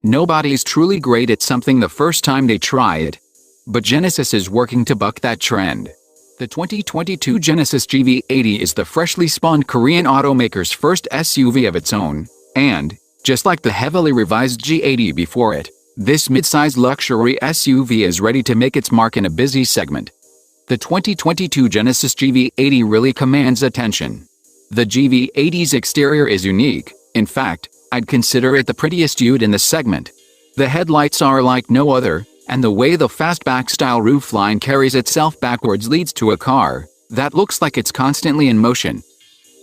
Nobody's truly great at something the first time they try it. But Genesis is working to buck that trend. The 2022 Genesis GV80 is the freshly spawned Korean automaker's first SUV of its own, and, just like the heavily revised G80 before it, this mid-size luxury SUV is ready to make its mark in a busy segment. The 2022 Genesis GV80 really commands attention. The GV80's exterior is unique. In fact, I'd consider it the prettiest ute in the segment. The headlights are like no other, and the way the fastback-style roofline carries itself backwards leads to a car that looks like it's constantly in motion.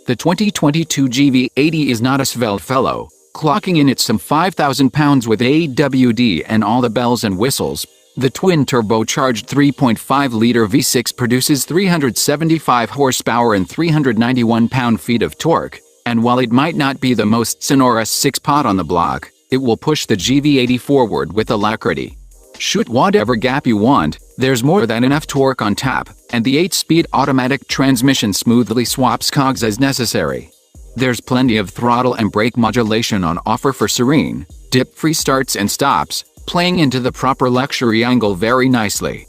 The 2022 GV80 is not a svelte fellow, clocking in at some 5,000 pounds with AWD and all the bells and whistles. The twin-turbocharged 3.5-liter V6 produces 375 horsepower and 391 pound-feet of torque, and while it might not be the most sonorous six-pot on the block, it will push the GV80 forward with alacrity. Shoot whatever gap you want, there's more than enough torque on tap, and the 8-speed automatic transmission smoothly swaps cogs as necessary. There's plenty of throttle and brake modulation on offer for serene, dip-free starts and stops, playing into the proper luxury angle very nicely.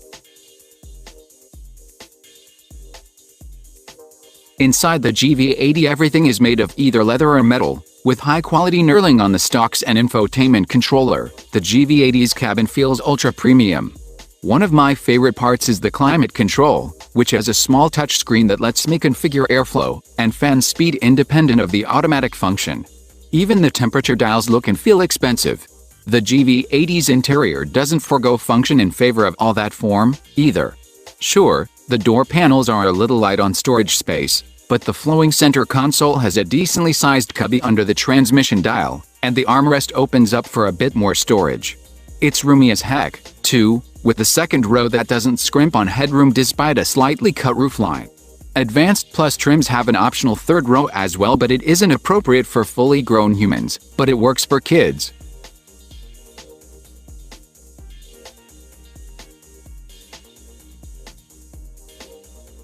Inside the GV80 everything is made of either leather or metal, with high-quality knurling on the stalks and infotainment controller. The GV80's cabin feels ultra-premium. One of my favorite parts is the climate control, which has a small touchscreen that lets me configure airflow and fan speed independent of the automatic function. Even the temperature dials look and feel expensive. The GV80's interior doesn't forgo function in favor of all that form, either. Sure, the door panels are a little light on storage space, but the flowing center console has a decently sized cubby under the transmission dial, and the armrest opens up for a bit more storage. It's roomy as heck, too, with the second row that doesn't scrimp on headroom despite a slightly cut roofline. Advanced Plus trims have an optional third row as well, but it isn't appropriate for fully grown humans, but it works for kids.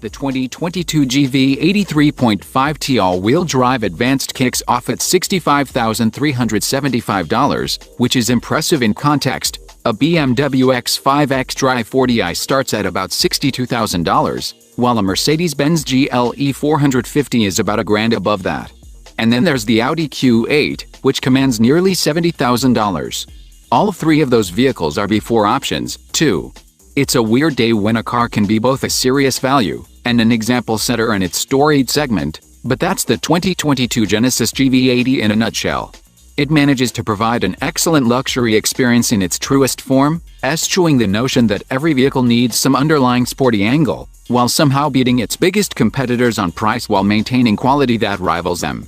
The 2022 GV80 3.5T all-wheel drive advanced kicks off at $65,375, which is impressive in context. A BMW X5 xDrive 40i starts at about $62,000, while a Mercedes-Benz GLE 450 is about $1,000 above that. And then there's the Audi Q8, which commands nearly $70,000. All three of those vehicles are before options, too. It's a weird day when a car can be both a serious value and an example setter in its storied segment, but that's the 2022 Genesis GV80 in a nutshell. It manages to provide an excellent luxury experience in its truest form, eschewing the notion that every vehicle needs some underlying sporty angle, while somehow beating its biggest competitors on price while maintaining quality that rivals them.